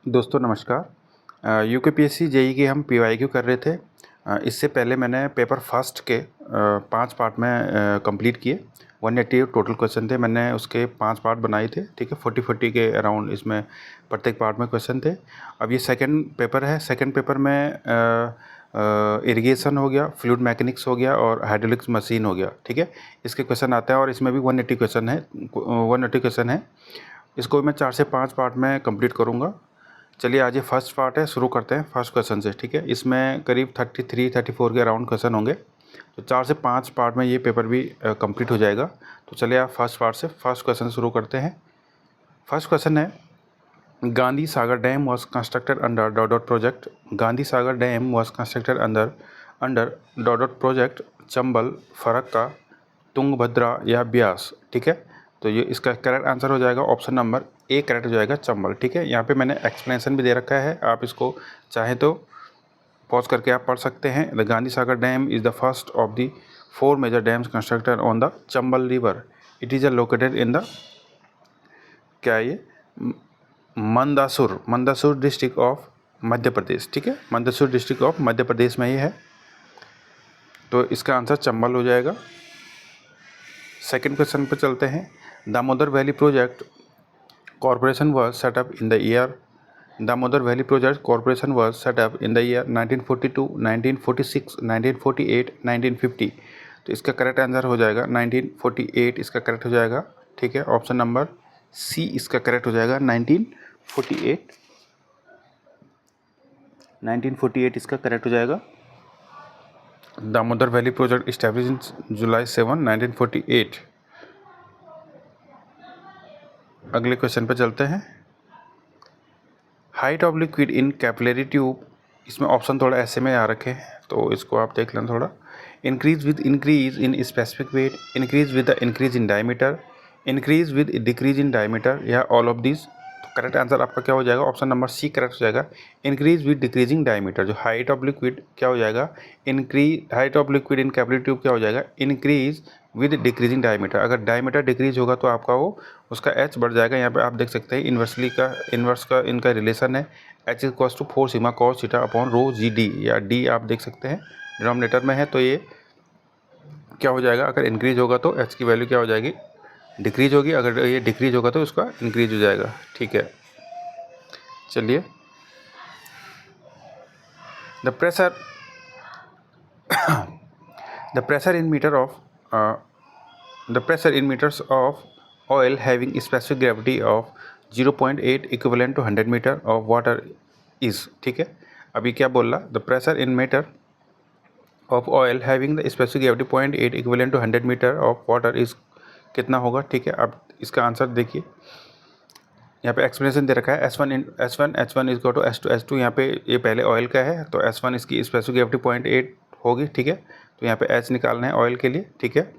दोस्तों नमस्कार। UKPSC JEE की हम पीवाईक्यू कर रहे थे। इससे पहले मैंने पेपर फर्स्ट के 5 पार्ट में कंप्लीट किए। 180 टोटल क्वेश्चन थे, मैंने उसके 5 पार्ट बनाए थे। ठीक है, 40 के अराउंड इसमें प्रत्येक पार्ट में क्वेश्चन थे। अब ये सेकंड पेपर है। सेकंड पेपर में इरिगेशन हो गया, फ्लूइड मैकेनिक्स हो गया और हाइड्रोलिक्स मशीन हो गया। ठीक है, इसके क्वेश्चन आते हैं और इसमें भी 180 क्वेश्चन है। 180 क्वेश्चन है। इसको मैं 4 से 5 पार्ट में कंप्लीट करूँगा। चलिए, आज ये फर्स्ट पार्ट है, शुरू करते हैं फर्स्ट क्वेश्चन से। ठीक है, इसमें करीब 33-34 के अराउंड क्वेश्चन होंगे, तो 4 से 5 पार्ट में ये पेपर भी कंप्लीट हो जाएगा। तो चलिए आप फर्स्ट पार्ट से फर्स्ट क्वेश्चन शुरू करते हैं। फर्स्ट क्वेश्चन है, Gandhi Sagar dam was constructed under dot dot project. Gandhi Sagar dam was constructed under dot dot project Chambal, Farakka, Tungabhadra या ब्यास। ठीक है, तो ये इसका करेक्ट आंसर हो जाएगा ऑप्शन नंबर ए करेक्ट हो जाएगा, चंबल। ठीक है, यहाँ पे मैंने एक्सप्लेनेशन भी दे रखा है, आप इसको चाहें तो पॉज करके आप पढ़ सकते हैं। The Gandhi Sagar dam is the first of the 4 major dams constructed on the Chambal river. It is located in the, क्या है ये, मंदसौर डिस्ट्रिक्ट ऑफ मध्य प्रदेश। ठीक है, मंदसौर डिस्ट्रिक्ट ऑफ मध्य प्रदेश में ये है, तो इसका आंसर चंबल हो जाएगा। सेकंड क्वेश्चन पर चलते हैं। Damodar valley project corporation was set up in the year, Damodar Valley Project Corporation was set up in the year 1942, 1946, 1948, 1950। तो इसका करेक्ट आंसर हो जाएगा 1948, इसका करेक्ट हो जाएगा। ठीक है, ऑप्शन नंबर सी इसका करेक्ट हो जाएगा 1948। 1948 इसका करेक्ट हो जाएगा। Damodar valley project establish in July 7, 1948। अगले क्वेश्चन पे चलते हैं। Height of liquid in capillary tube, इसमें ऑप्शन थोड़ा ऐसे में आ रखे हैं, तो इसको आप देख लें थोड़ा। Increase with increase in specific weight, increase with the increase in diameter, increase with decrease in diameter या ऑल ऑफ दिस। तो करेक्ट आंसर आपका क्या हो जाएगा, ऑप्शन नंबर सी करेक्ट हो जाएगा, इंक्रीज विद डिक्रीजिंग डायमीटर। जो हाइट ऑफ लिक्विड क्या हो जाएगा, height of liquid in capillary tube क्या हो जाएगा, इंक्रीज विद डिक्रीजिंग डायमीटर। अगर डायमीटर डिक्रीज होगा तो आपका वो उसका एच बढ़ जाएगा। यहाँ पे आप देख सकते हैं इन्वर्स का इनका रिलेशन है, H equals to 4 sigma cos theta upon rho g d, या डी आप देख सकते हैं डिनोमिनेटर में है, तो ये क्या हो जाएगा, अगर इंक्रीज होगा तो एच की वैल्यू क्या हो जाएगी, डिक्रीज होगी। अगर ये डिक्रीज होगा तो उसका इंक्रीज हो जाएगा। ठीक है, चलिए। The pressure the pressure in meter of the pressure in meters of oil having specific gravity of 0.8 equivalent to 100 meter of water is। ठीक है, अभी क्या बोल रहा, the pressure in meter of oil having the specific gravity 0.8 equivalent to 100 meter of water is कितना होगा। ठीक है, अब इसका आंसर देखिए, यहाँ पे एक्सप्लेनेशन दे रखा है H1 is go to H2। यहाँ पे ये पहले ऑयल का है, तो H1 इसकी स्पेसिफिक ग्रेविटी 0.8 होगी। ठीक है, तो यहाँ पे H निकालना है ऑयल के लिए। ठीक है,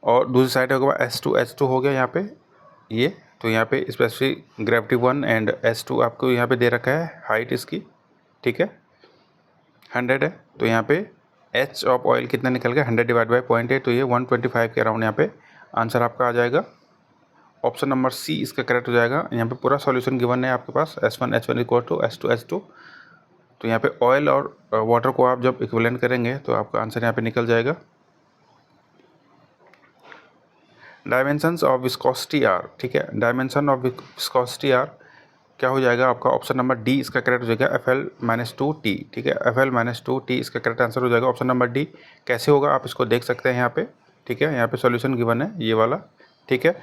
और दूसरी साइड होगा H2 हो गया यहाँ पे ये, तो यहाँ पे स्पेसिफिक ग्रेविटी 1 एंड H2 आपको यहाँ पे दे रखा है, हाइट इसकी। ठीक है, 100 है, तो यहाँ पे H ऑफ ऑयल कितना निकल गया, 100 डिवाइड बाई 0.8, तो ये 125 के अराउंड यहाँ पे आंसर आपका आ जाएगा। ऑप्शन नंबर सी इसका करेक्ट हो जाएगा। यहाँ पे पूरा सॉल्यूशन गिवन है आपके पास, H1 इक्वल टू H2। तो यहाँ पे ऑयल और वाटर को आप जब इक्विवेलेंट करेंगे तो आपका आंसर यहाँ पे निकल जाएगा। डायमेंशंस ऑफ विस्कोसिटी आर, ठीक है, डायमेंशन ऑफ विस्कोसिटी आर क्या हो जाएगा आपका, ऑप्शन नंबर डी इसका करेक्ट हो जाएगा, FL-2T। ठीक है, FL-2T इसका करेक्ट आंसर हो जाएगा, ऑप्शन नंबर डी। कैसे होगा आप इसको देख सकते हैं यहाँ पे। ठीक है, यहाँ पे सॉल्यूशन गिवन है ये वाला। ठीक है,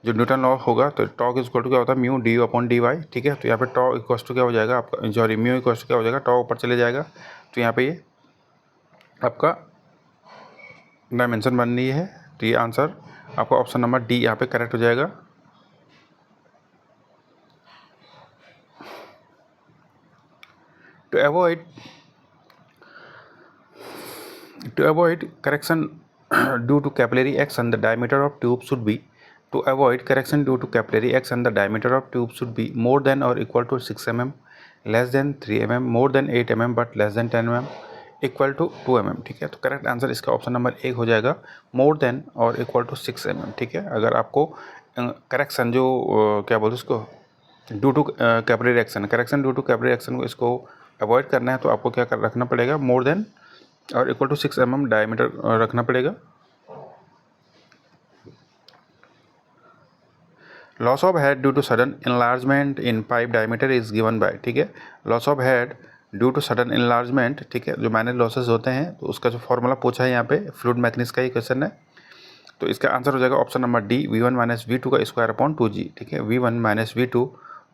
जो न्यूटन लॉ होगा तो टॉक इक्वल टू क्या होता है, mu d upon d y. ठीक है, तो यहाँ पे टॉ इक्वल टू क्या हो जाएगा आपका, सॉरी म्यू इक्वल टू क्या हो जाएगा, टॉ ऊपर चले जाएगा, तो यहाँ पे ये आपका डायमेंशन बन रही है। तो ये आंसर आपका ऑप्शन नंबर डी यहाँ पे करेक्ट हो जाएगा। To avoid correction due to capillary action, the diameter of tube should be, to avoid correction due to capillary action, the diameter of tube should be more than or equal to 6 mm, less than 3 mm, more than 8 mm but less than 10 mm, equal to 2 mm। ठीक है, तो correct answer इसका option number एक हो जाएगा, more than और equal to 6 mm। ठीक है, अगर आपको करेक्शन जो क्या बोलते हैं उसको, due to capillary reaction, correction due to capillary reaction को इसको अवॉइड करना है तो आपको क्या कर रखना पड़ेगा, मोर देन और इक्वल टू 6 mm डायमीटर रखना पड़ेगा। Loss of head due to sudden enlargement in pipe diameter is given by, ठीक है, loss of head due to sudden enlargement, ठीक है, जो माइनर लॉसेस होते हैं तो उसका जो फॉर्मूला पूछा है यहाँ पे फ्लूइड मैकेनिक्स का ही क्वेश्चन है, तो इसका आंसर हो जाएगा option number D, V1 minus V2 का स्क्वायर अपॉन 2G, ठीक है, V1 minus V2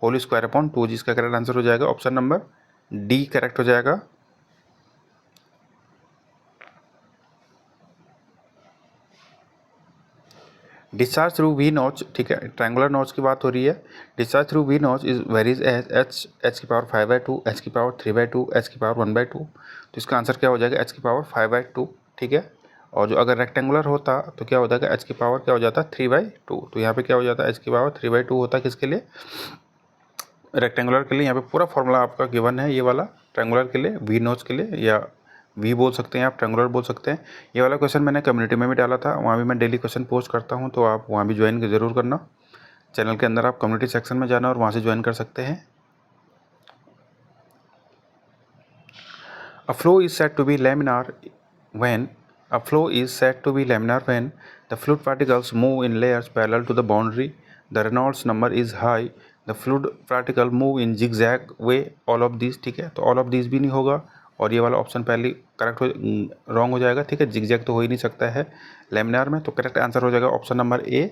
whole square upon 2G, इसका करेक्ट आंसर हो जाएगा ऑप्शन नंबर डी करेक्ट हो जाएगा। डिस्चार्ज थ्रू वी नॉच, ठीक है, ट्रायंगुलर नॉच की बात हो रही है। Discharge through V notch is varies as H की पावर 5/2, एच की पावर 3/2, एच की पावर 1/2, तो इसका आंसर क्या हो जाएगा एच की पावर 5/2, ठीक है। और जो अगर रेक्टेंगुलर होता तो क्या हो जाएगा एच की पावर क्या हो जाता 3/2, तो यहाँ पे क्या हो जाता है एच की पावर 3/2 होता है किसके लिए, रेक्टेंगुलर के लिए। यहाँ पे पूरा फॉर्मूला आपका गिवन है ये वाला, ट्रायंगुलर के लिए वी नॉच के लिए या वी बोल सकते हैं आप, ट्रायंगुलर बोल सकते हैं। ये वाला क्वेश्चन मैंने कम्युनिटी में भी डाला था, वहाँ भी मैं डेली क्वेश्चन पोस्ट करता हूँ, तो आप वहाँ भी ज्वाइन ज़रूर करना। चैनल के अंदर आप कम्युनिटी सेक्शन में जाना और वहाँ से ज्वाइन कर सकते हैं। A flow is said to be laminar when the fluid particles move in layers parallel to the boundary, the Reynolds number is high, the fluid particle move in zigzag way, all of these, ठीक है, तो all of these भी नहीं होगा और ये वाला option पहले करेक्ट हो रॉन्ग हो जाएगा, ठीक है, जिगजैग तो हो ही नहीं सकता है लेमिनार में, तो करेक्ट आंसर हो जाएगा option number A,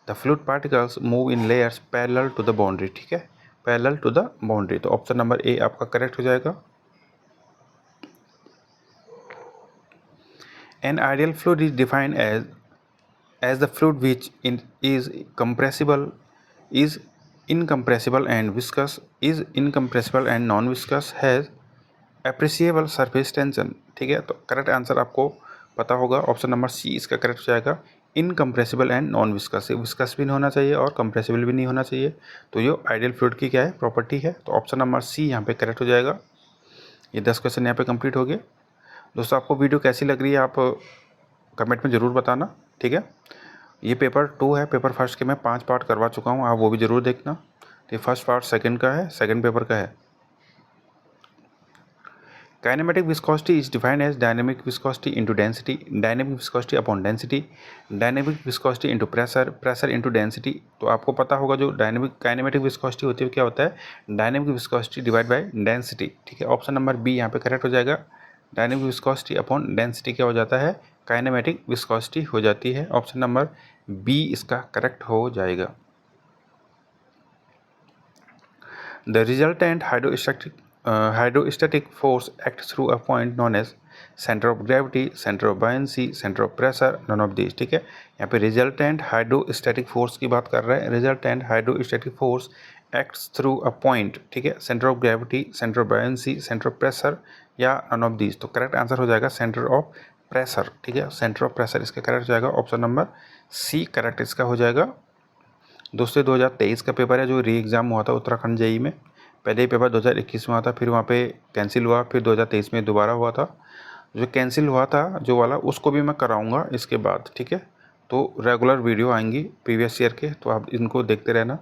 the fluid particles move in layers parallel to the boundary, ठीक है, पैरेलल टू द बाउंड्री, तो ऑप्शन नंबर ए आपका करेक्ट हो जाएगा। An ideal fluid is defined as the fluid which is incompressible and viscous, is incompressible and non-viscous, has appreciable surface tension, ठीक है, तो correct answer आपको पता होगा ऑप्शन नंबर सी इसका करेक्ट हो जाएगा, incompressible and non viscous, viscous भी नहीं होना चाहिए और कंप्रेसिबल भी नहीं होना चाहिए, तो ये आइडियल फ्लूइड की क्या है प्रॉपर्टी है, तो ऑप्शन नंबर सी यहाँ पे करेक्ट हो जाएगा। ये 10 क्वेश्चन यहाँ पे कंप्लीट हो गए। दोस्तों आपको वीडियो कैसी लग रही है आप कमेंट में ज़रूर बताना, ठीक है। ये पेपर 2 है, पेपर फर्स्ट के मैं 5 पार्ट करवा चुका हूँ, आप वो भी ज़रूर देखना। तो ये फर्स्ट पार्ट सेकंड का है, सेकंड पेपर का है। Kinematic viscosity is defined as dynamic viscosity into density, dynamic viscosity upon density, dynamic viscosity into pressure, pressure into density. तो आपको पता होगा जो काइनेमेटिक विस्कोसिटी होती है क्या होता है, dynamic viscosity divide by density, ठीक है, ऑप्शन नंबर बी यहाँ पे करेक्ट हो जाएगा। डायनेमिक विस्कोसिटी अपॉन डेंसिटी क्या हो जाता है, काइनेमेटिक विस्कोसिटी हो जाती है, ऑप्शन नंबर बी इसका करेक्ट हो जाएगा। The resultant hydrostatic force act through a point known as centre of gravity, centre of buoyancy, centre of pressure, none of this, ठीक है। यहाँ पे रिजल्टेंट हाइड्रोस्टैटिक फोर्स की बात कर रहे हैं, resultant hydrostatic force acts through a point, ठीक है, centre of gravity, centre of buoyancy, centre of pressure या नॉन ऑफ दिस, तो करेक्ट आंसर हो जाएगा सेंटर ऑफ प्रेशर, ठीक है, सेंटर ऑफ प्रेशर इसका करेक्ट हो जाएगा, ऑप्शन नंबर सी करेक्ट इसका हो जाएगा। दोस्तों 2023 का पेपर है जो री एग्ज़ाम हुआ था उत्तराखंड जेई में, पहले ही पेपर 2021 में हुआ था, फिर वहाँ पे कैंसिल हुआ, फिर 2023 में दोबारा हुआ था। जो कैंसिल हुआ था जो वाला उसको भी मैं कराऊंगा इसके बाद, ठीक है, तो रेगुलर वीडियो आएंगी प्रीवियस ईयर के, तो आप इनको देखते रहना।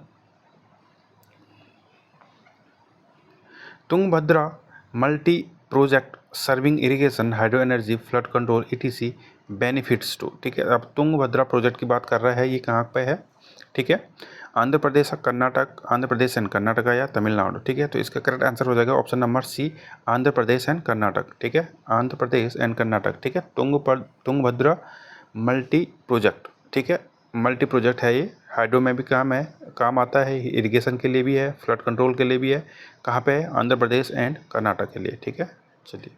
Tungabhadra multi project serving irrigation, hydro energy, flood control ETC benefits to, ठीक है, अब तुंगभद्रा प्रोजेक्ट की बात कर रहा है, ये कहाँ पे है, ठीक है, आंध्र प्रदेश, कर्नाटक, आंध्र प्रदेश एंड कर्नाटका या तमिलनाडु, ठीक है, तो इसका करेक्ट आंसर हो जाएगा option number C, Andhra Pradesh and Karnataka, ठीक है, आंध्र प्रदेश एंड कर्नाटक, ठीक है, तुंगभद्रा मल्टी प्रोजेक्ट, ठीक है, मल्टी प्रोजेक्ट है ये, हाइड्रो में भी काम आता है, इरिगेशन के लिए भी है, फ्लड कंट्रोल के लिए भी है, कहाँ पे है, आंध्र प्रदेश एंड कर्नाटक के लिए, ठीक है। चलिए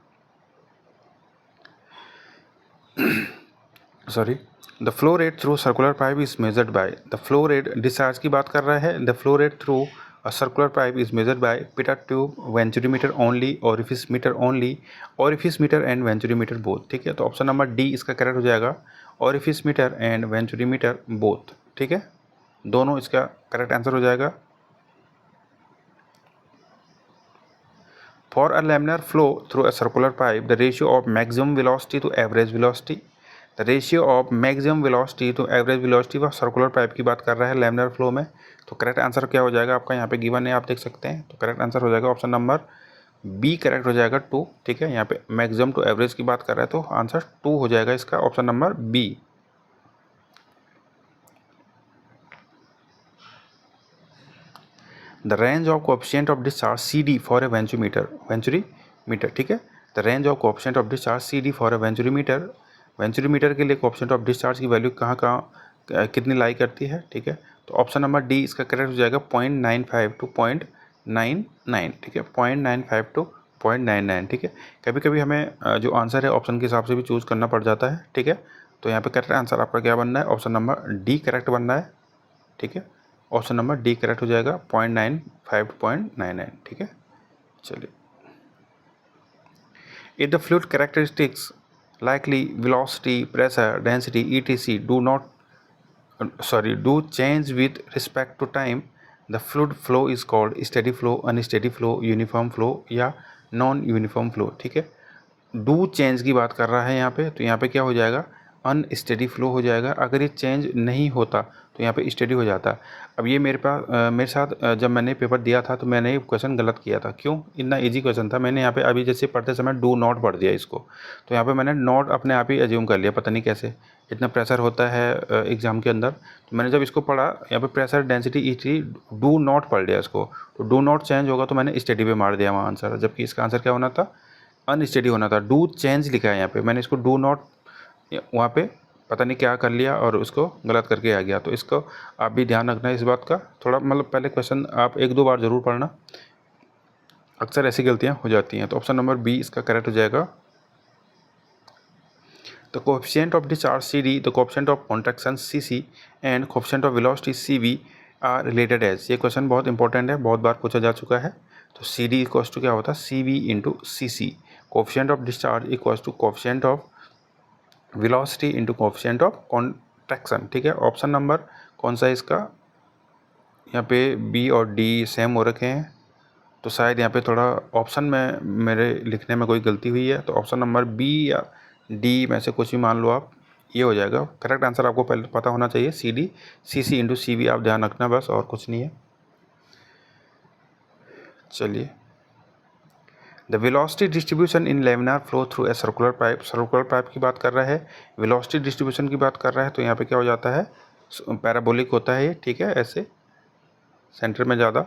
sorry, the flow rate through circular pipe is measured by, the flow rate discharge की बात कर रहा है, the flow rate through a circular pipe is measured by pitot tube, venturimeter only, orifice meter only, orifice meter and venturimeter both, ठीक है, तो option number D इसका correct हो जाएगा, orifice meter and venturimeter both, ठीक है, दोनों इसका करेक्ट आंसर हो जाएगा। For a laminar flow through a circular pipe, the ratio of maximum velocity to average velocity, the ratio of maximum velocity to average velocity व circular pipe की बात कर रहा है लैमिनार फ्लो में। तो करेक्ट आंसर क्या हो जाएगा आपका, यहाँ पे गिवन है आप देख सकते हैं। तो करेक्ट आंसर हो जाएगा ऑप्शन नंबर बी करेक्ट हो जाएगा 2। ठीक है, यहाँ पे मैक्सिमम टू एवरेज की बात कर रहा है तो आंसर 2 हो जाएगा इसका, option number B. The range of coefficient of discharge C D for a venturi meter. ठीक है, the range of coefficient of discharge C D for a venturi meter के लिए कोएफिशिएंट ऑफ डिस्चार्ज की value कहाँ कितनी lie करती है। ठीक है, तो ऑप्शन नंबर डी इसका करेक्ट हो जाएगा 0.95 टू 0.99। ठीक है, 0.95 टू 0.99। ठीक है, कभी कभी हमें जो आंसर है ऑप्शन के हिसाब से भी चूज़ करना पड़ जाता है। ठीक है, तो यहाँ पे करेक्ट आंसर आपका क्या बनना है, ऑप्शन नंबर डी करेक्ट बनना है। ठीक है, ऑप्शन नंबर डी करेक्ट हो जाएगा 0.95 टू 0.99। ठीक है, चलिए। If the fluid characteristics likely velocity, pressure, density, etc. do change with respect to time, the fluid flow is called steady flow, unsteady flow, uniform flow या non uniform flow। ठीक है, do change की बात कर रहा है यहाँ पे, तो यहाँ पे क्या हो जाएगा, अनस्टेडी फ्लो हो जाएगा। अगर ये चेंज नहीं होता तो यहाँ पे स्टेडी हो जाता। अब ये मेरे साथ जब मैंने पेपर दिया था तो मैंने ये क्वेश्चन गलत किया था। क्यों, इतना इजी क्वेश्चन था, मैंने यहाँ पे अभी जैसे पढ़ते समय डू नॉट पढ़ दिया इसको, तो यहाँ पे मैंने नॉट अपने आप ही एज्यूम कर लिया, पता नहीं कैसे। इतना प्रेशर होता है एग्ज़ाम के अंदर, तो मैंने जब इसको पढ़ा यहाँ पे pressure density E do not पढ़ लिया इसको, तो डू नॉट चेंज होगा तो मैंने स्टेडी पे मार दिया वहाँ आंसर, जबकि इसका आंसर क्या होना था, अनस्टेडी होना था। डू चेंज लिखा है यहाँ पे, मैंने इसको डू नॉट वहाँ पे पता नहीं क्या कर लिया और उसको गलत करके आ गया। तो इसको आप भी ध्यान रखना है इस बात का, थोड़ा मतलब पहले क्वेश्चन आप 1-2 बार ज़रूर पढ़ना, अक्सर ऐसी गलतियाँ हो जाती हैं। तो ऑप्शन नंबर बी इसका करेक्ट हो जाएगा। The coefficient of discharge C D, the coefficient of contraction C C and coefficient of velocity C V are related as. ये क्वेश्चन बहुत इंपॉर्टेंट है, बहुत बार पूछा जा चुका है। तो सी डी इक्वल्स टू क्या होता है, C V into C C. Coefficient of discharge equals to coefficient of velocity into coefficient of contraction. ठीक है, ऑप्शन नंबर कौन सा है इसका, यहाँ पे बी और डी सेम हो रखे हैं, तो शायद यहाँ पे थोड़ा ऑप्शन में मेरे लिखने में कोई गलती हुई है। तो ऑप्शन नंबर बी या डी में से कुछ भी मान लो आप, ये हो जाएगा करेक्ट आंसर। आपको पहले पता होना चाहिए C D C C into C V, आप ध्यान रखना बस, और कुछ नहीं है। चलिए, the velocity distribution in laminar flow through a circular pipe. Circular pipe की बात कर रहा है, वेलोसिटी डिस्ट्रीब्यूशन की बात कर रहा है, तो यहाँ पे क्या हो जाता है, पैराबोलिक होता है ये। ठीक है, ऐसे सेंटर में ज़्यादा,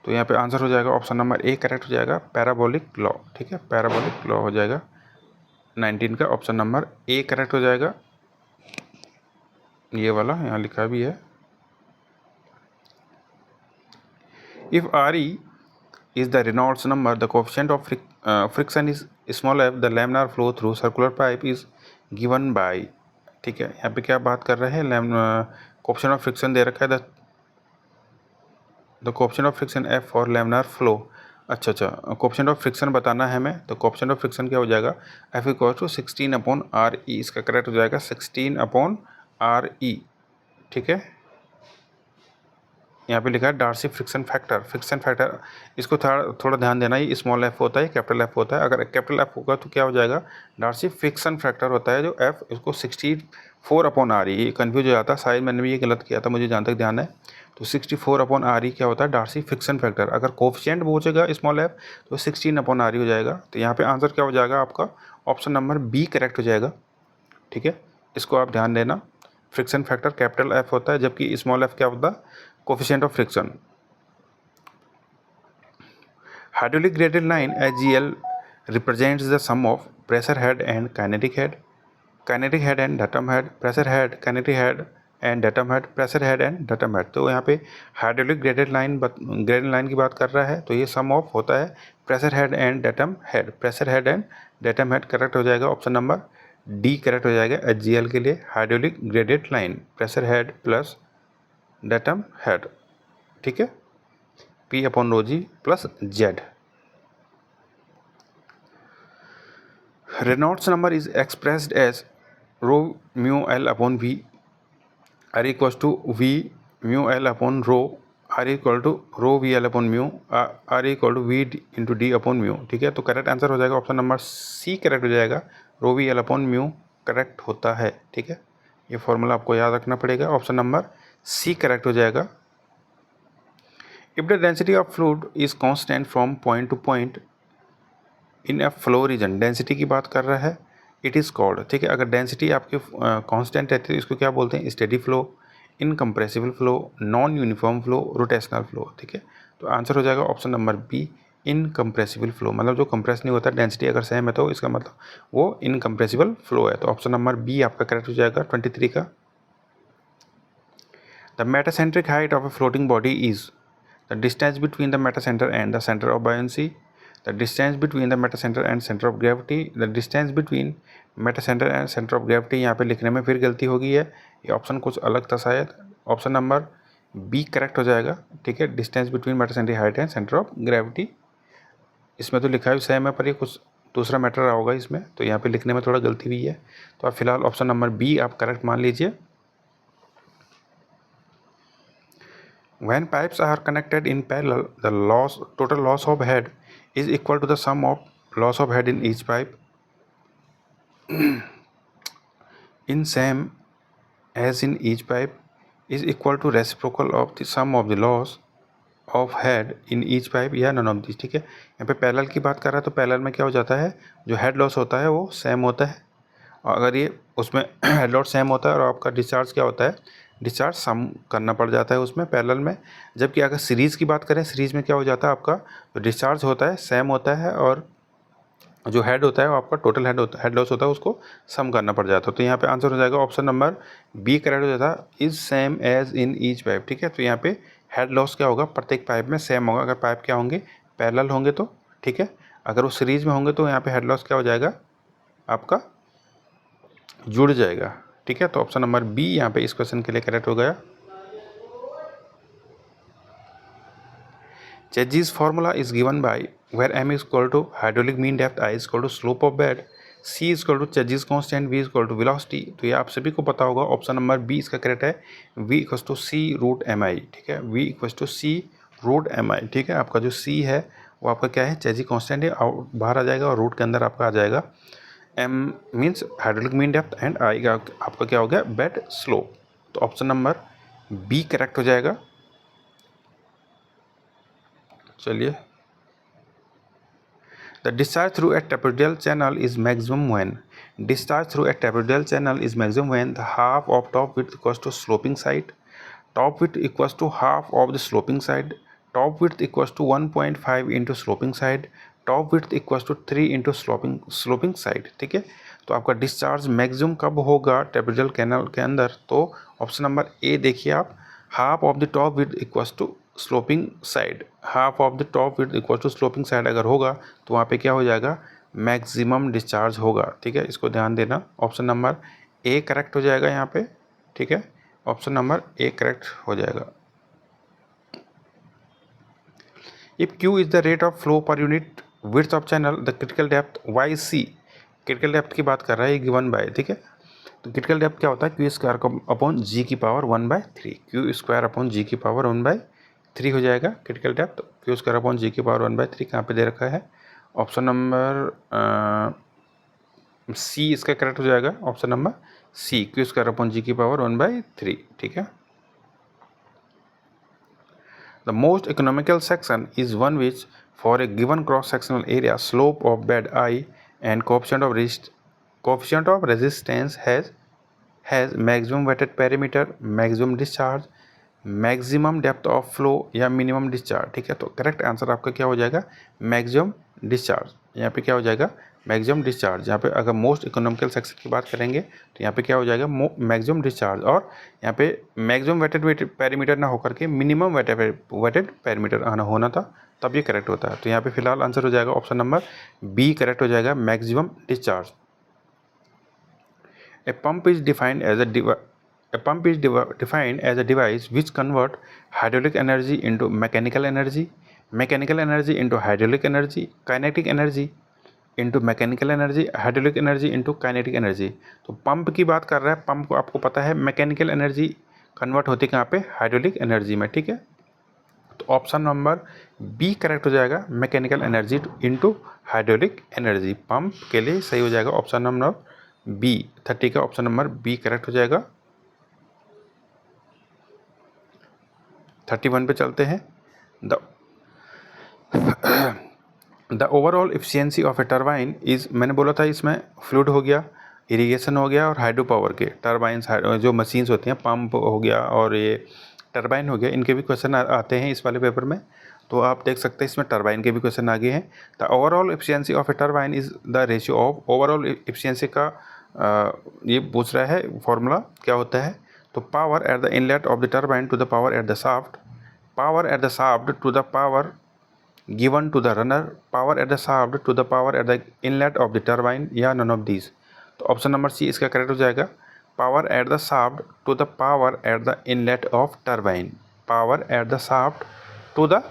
तो यहाँ पे आंसर हो जाएगा ऑप्शन नंबर ए करेक्ट हो जाएगा, पैराबोलिक लॉ। ठीक है, पैराबोलिक लॉ हो जाएगा 19 का, ऑप्शन नंबर ए करेक्ट हो जाएगा। ये वाला यहाँ लिखा भी है, if R E is the Reynolds number, the coefficient of friction is small f, the laminar flow through circular pipe is given by। ठीक है, यहाँ पे क्या बात कर रहे हैं, कोएफिशिएंट ऑफ फ्रिक्शन दे रखा है, the coefficient of friction f for laminar flow. अच्छा, कोएफिशिएंट ऑफ फ्रिक्शन बताना है हमें, तो कोएफिशिएंट ऑफ फ्रिक्शन क्या हो जाएगा, f इक्वल टू 16/RE। इसका करेक्ट हो जाएगा 16/RE। ठीक है, यहाँ पे लिखा है Darcy friction factor. Friction factor इसको थोड़ा ध्यान देना, ये स्मॉल एफ होता है, कैपिटल एफ होता है। अगर कैपिटल एफ होगा तो क्या हो जाएगा, डार्सी फ्रिक्शन फैक्टर होता है, जो एफ इसको 64/RE। ये कन्फ्यूज हो जाता है, शायद मैंने भी ये गलत किया था, मुझे जहाँ तक ध्यान है। तो 64/RE क्या होता है, डार्सी फ्रिक्शन फैक्टर। अगर कोएफिशिएंट पूछेगा स्मॉल एफ तो 16/RE हो जाएगा। तो यहाँ पर आंसर क्या हो जाएगा आपका, ऑप्शन नंबर बी करेक्ट हो जाएगा। ठीक है, इसको आप ध्यान देना, फ्रिक्शन फैक्टर कैपिटल एफ होता है, जबकि स्मॉल एफ क्या होता है, coefficient of friction. Hydraulic graded line HGL represents the sum of pressure head and kinetic head, kinetic head and datum head, pressure head, kinetic head and datum head, pressure head and datum head। तो यहाँ पे hydraulic graded line की बात कर रहा है, तो ये सम ऑफ होता है pressure head and datum head. Pressure head and datum head correct हो जाएगा, ऑप्शन नंबर डी करेक्ट हो जाएगा HGL के लिए। Hydraulic graded line pressure head plus datum head. ठीक है, P/ρg plus Z। Reynolds number is expressed as rho mu L upon V are equal to V mu L upon rho are equal to rho V L upon mu are equal to V into D upon mu. ठीक है, तो correct answer हो जाएगा option number सी correct हो जाएगा, rho V L upon mu correct होता है, ठीक है। ये फॉर्मूला आपको याद रखना पड़ेगा। ऑप्शन नंबर सी करेक्ट हो जाएगा। If the density of fluid is constant from point to point in a flow region, density की बात कर रहा है, इट इज़ कॉल्ड, ठीक है। अगर डेंसिटी आपकी कांस्टेंट रहती है इसको क्या बोलते हैं, steady flow, incompressible flow, non uniform flow, rotational flow, ठीक है। तो आंसर हो जाएगा option number B, incompressible flow, मतलब जो कंप्रेस नहीं होता, डेंसिटी अगर सेम है तो इसका मतलब वो इनकम्प्रेसिबल फ्लो है। तो ऑप्शन नंबर बी आपका करेक्ट हो जाएगा 23 का। The metacentric height of a floating body is the distance between the metacenter and the centre of buoyancy, the distance between the metacenter and center of gravity, the distance between metacenter and center of gravity। यहाँ पे लिखने में फिर गलती हो गई है, ये ऑप्शन कुछ अलग था शायद। ऑप्शन नंबर बी करेक्ट हो जाएगा, ठीक है। Distance between metacentric height and centre of gravity, इसमें तो लिखा है सेम है पर ये कुछ दूसरा मैटर रहा होगा इसमें, तो यहाँ पे लिखने में थोड़ा गलती हुई है। तो आप फिलहाल ऑप्शन नंबर बी आप करेक्ट मान लीजिए। When pipes are connected in parallel, the total loss of head is equal to the sum of loss of head in each pipe in same as in each pipe is equal to reciprocal of the sum of the loss of head in each pipe या none of these, ठीक है। यहाँ पे parallel की बात कर रहा है तो पैरेलल में क्या हो जाता है, जो हेड लॉस होता है वो सेम होता है, और अगर ये उसमें हेड लॉस सेम होता है और आपका डिस्चार्ज क्या होता है, डिस्चार्ज सम करना पड़ जाता है उसमें पैरेलल में। जबकि अगर सीरीज़ की बात करें, सीरीज़ में क्या हो जाता है, आपका जो डिस्चार्ज होता है सेम होता है और जो हेड होता है वो आपका टोटल हेड लॉस होता है उसको सम करना पड़ जाता है। तो यहाँ पे आंसर हो जाएगा ऑप्शन नंबर बी करेक्ट हो जाता है, is same as in each pipe, ठीक है। तो यहाँ पे हेड लॉस क्या होगा, प्रत्येक पाइप में सेम होगा, अगर पाइप क्या होंगे, पैरेलल होंगे तो, ठीक है। अगर वो सीरीज में होंगे तो यहाँ पे हेड लॉस क्या हो जाएगा, आपका जुड़ जाएगा, ठीक है। तो ऑप्शन नंबर बी यहाँ पे इस क्वेश्चन के लिए करेक्ट हो गया। Cheggy's formula is given by where m is equal to hydraulic mean depth, I is equal to slope of bed, c is equal to Cheggy's constant, v is equal to velocity। तो ये आप सभी को पता होगा, option number B इसका correct है, v equal to C root M I, ठीक है। v equal to C root M I, ठीक है। आपका जो c है वो आपका क्या है, Cheggy कांस्टेंट है, बाहर आ जाएगा और रूट के अंदर आपका आ जाएगा m means hydraulic mean depth and i का आपका क्या हो गया, बेड स्लोप। तो ऑप्शन नंबर बी करेक्ट हो जाएगा। चलिए, the discharge through a trapezoidal channel is maximum when, discharge through a trapezoidal channel is maximum when the half of top width equals to sloping side, top width equals to half of the sloping side, top width equals to 1.5 into sloping side, top width equals to 3 into sloping side, ठीक है। तो आपका discharge maximum कब होगा trapezoidal canal के अंदर, तो option number A देखिए आप, half of the top width equals to sloping side, half of the top width equal to sloping side अगर होगा तो वहाँ पे क्या हो जाएगा, मैक्सिमम डिस्चार्ज होगा, ठीक है। इसको ध्यान देना, ऑप्शन नंबर ए करेक्ट हो जाएगा यहाँ पे, ठीक है। ऑप्शन नंबर ए करेक्ट हो जाएगा। If Q is the rate of flow per unit width of channel, the critical depth Y C, critical depth की बात कर रहा है गिवन बाय, ठीक है। तो क्रिटिकल डेप्थ क्या होता है, क्यू स्क्वायर अपॉन जी की power 1/3, Q square upon G की पावर 1/3 हो जाएगा critical depth. Q square upon G की पावर 1/3 कहाँ पे दे रखा है, ऑप्शन नंबर सी इसका करेक्ट हो जाएगा, option number C, Q square upon G की पावर 1/3, ठीक है। The most economical section is one which for a given cross sectional area slope of bed I and coefficient of resistance has maximum wetted perimeter, maximum discharge, maximum depth of flow या minimum discharge, ठीक है। तो correct answer आपका क्या हो जाएगा, maximum discharge. यहाँ पे क्या हो जाएगा, मैक्सिमम डिस्चार्ज। यहाँ पे अगर मोस्ट इकोनॉमिकल सेक्शन की बात करेंगे तो यहाँ पे क्या हो जाएगा, मैक्सिमम डिस्चार्ज, और यहाँ पे मैक्सिमम वेटेड पैरामीटर ना होकर के मिनिमम वेटेड पैरामीटर होना था, तब ये करेक्ट होता है। तो यहाँ पे फिलहाल आंसर हो जाएगा ऑप्शन नंबर बी करेक्ट हो जाएगा, maximum discharge. A pump is defined as A pump is defined as a device which converts hydraulic energy into mechanical energy, mechanical energy into hydraulic energy, kinetic energy into mechanical energy, hydraulic energy into kinetic energy। तो pump की बात कर रहा है, pump को आपको पता है मैकेनिकल एनर्जी कन्वर्ट होती है कहाँ पे, हाइड्रोलिक एनर्जी में, ठीक है। तो ऑप्शन नंबर बी करेक्ट हो जाएगा, mechanical energy into hydraulic energy, pump के लिए सही हो जाएगा ऑप्शन नंबर बी, 30 का ऑप्शन नंबर बी करेक्ट हो जाएगा। 31 पे चलते हैं। The overall efficiency of A turbine is, मैंने बोला था इसमें फ्लूइड हो गया, इरिगेशन हो गया और हाइड्रो पावर के टरबाइंस जो मशीन्स होती हैं, पंप हो गया और ये टरबाइन हो गया, इनके भी क्वेश्चन आते हैं इस वाले पेपर में। तो आप देख सकते हैं इसमें टरबाइन के भी क्वेश्चन आगे हैं। The overall efficiency of A turbine is the ratio of, overall efficiency का ये पूछ रहा है फॉर्मूला क्या होता है। तो power at the inlet of the turbine to the power at the shaft, power at the shaft to the power given to the runner, power at the shaft to the power at the inlet of the turbine, या none of these। तो option number C इसका correct हो जाएगा। Power at the shaft to the power at the inlet of turbine, power at the shaft to the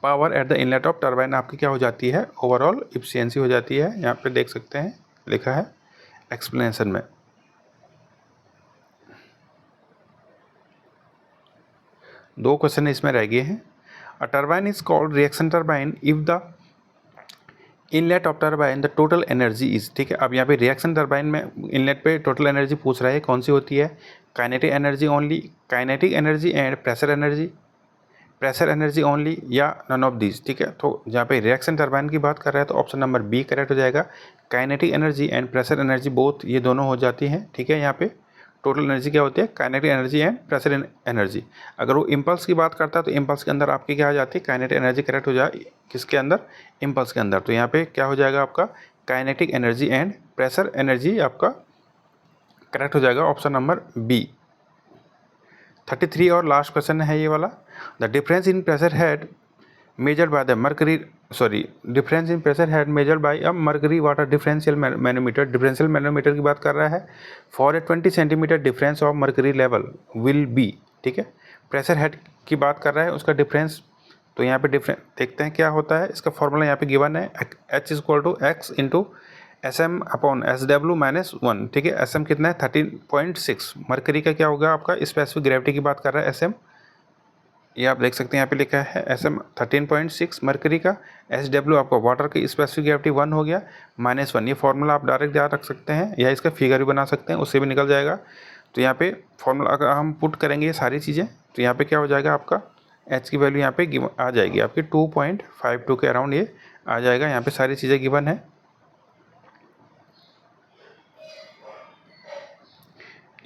power at the inlet of turbine आपकी क्या हो जाती है, overall efficiency हो जाती है। यहाँ पे देख सकते हैं लिखा है एक्सप्लेनेशन में। दो क्वेश्चन इसमें रह गए हैं। A turbine is called reaction turbine if the inlet of turbine the total energy is, ठीक है। अब यहाँ पे रिएक्शन टरबाइन में इनलेट पे टोटल एनर्जी पूछ रहा है, कौन सी होती है, kinetic energy only, kinetic energy and pressure energy, pressure energy only, या नन ऑफ दीज, ठीक है। तो जहाँ पे रिएक्शन टरबाइन की बात कर रहा है तो ऑप्शन नंबर बी करेक्ट हो जाएगा। Kinetic energy and pressure energy both, ये दोनों हो जाती हैं, ठीक है। यहाँ पे टोटल एनर्जी क्या होती है, kinetic energy and pressure energy. अगर वो इम्पल्स की बात करता है तो इम्पल्स के अंदर आपकी क्या आ जाती है, काइनेटिक एनर्जी करेक्ट हो जाए, किसके अंदर, इम्पल्स के अंदर। तो यहाँ पे क्या हो जाएगा आपका, kinetic energy and pressure energy आपका करेक्ट हो जाएगा, ऑप्शन नंबर बी। 33 और लास्ट क्वेश्चन है ये वाला। The difference in pressure head measured by the mercury, difference in pressure head measured by a mercury water differential manometer, differential manometer की बात कर रहा है। for a 20 centimetre difference of mercury level will be, ठीक है। Pressure head की बात कर रहा है, उसका डिफरेंस, तो यहाँ पे डिफरेंस देखते हैं क्या होता है। इसका फॉर्मूला यहाँ पे गिवन है, H = x इंटू SM/SW-1, ठीक है। SM कितना है, 13.6। मरकरी का क्या होगा आपका, स्पेसिफिक ग्रेविटी की बात कर रहा है SM, ये आप देख सकते हैं यहाँ पे लिखा है SM 13.6 मरकरी का, SW आपका वाटर की स्पेसिफिक ग्रेविटी 1 हो गया, -1। ये फार्मूला आप डायरेक्ट याद रख सकते हैं या इसका फिगर भी बना सकते हैं, उससे भी निकल जाएगा। तो यहाँ पे फार्मूला अगर हम पुट करेंगे ये सारी चीज़ें, तो यहाँ पे क्या हो जाएगा आपका, H की वैल्यू यहाँ पे आ जाएगी आपकी 2.52 के अराउंड ये आ जाएगा। यहाँ पे सारी चीज़ें गिवन है।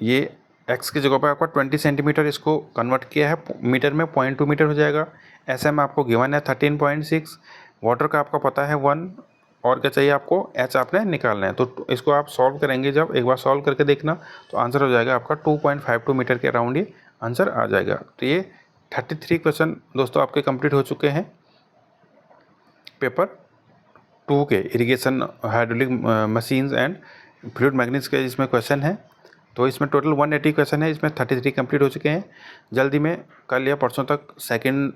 ये x की जगह पर आपका 20 सेंटीमीटर इसको कन्वर्ट किया है मीटर में, 0.2 मीटर हो जाएगा। SM आपको गिवन है 13.6, वाटर का आपका पता है 1, और क्या चाहिए आपको, H आपने निकालना है। तो इसको आप सॉल्व करेंगे, जब एक बार सॉल्व करके देखना तो आंसर हो जाएगा आपका 2.52 मीटर के अराउंड ये आंसर आ जाएगा। तो ये 33 क्वेश्चन दोस्तों आपके कंप्लीट हो चुके हैं पेपर 2 के, irrigation hydraulic machines and fluid mechanics के इसमें क्वेश्चन है। तो इसमें टोटल 180 क्वेश्चन है, इसमें 33 कंप्लीट हो चुके हैं। जल्दी में कल या परसों तक सेकंड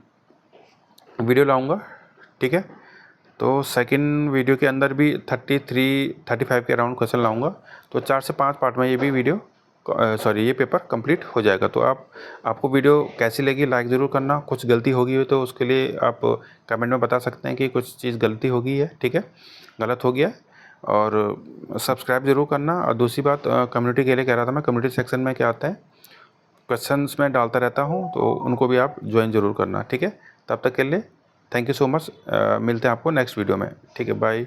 वीडियो लाऊंगा, ठीक है। तो सेकंड वीडियो के अंदर भी 33-35 के अराउंड क्वेश्चन लाऊंगा। तो 4 से 5 पार्ट में ये भी वीडियो ये पेपर कंप्लीट हो जाएगा। तो आपको वीडियो कैसी लगी लाइक ज़रूर करना। कुछ गलती होगी तो उसके लिए आप कमेंट में बता सकते हैं कि कुछ चीज़ गलती हो गई है, ठीक है, गलत हो गया। और सब्सक्राइब ज़रूर करना। और दूसरी बात कम्युनिटी के लिए कह रहा था मैं, कम्युनिटी सेक्शन में क्या आता है, क्वेश्चंस में डालता रहता हूँ, तो उनको भी आप ज्वाइन ज़रूर करना, ठीक है। तब तक के लिए थैंक यू सो मच। मिलते हैं आपको नेक्स्ट वीडियो में, ठीक है, बाय।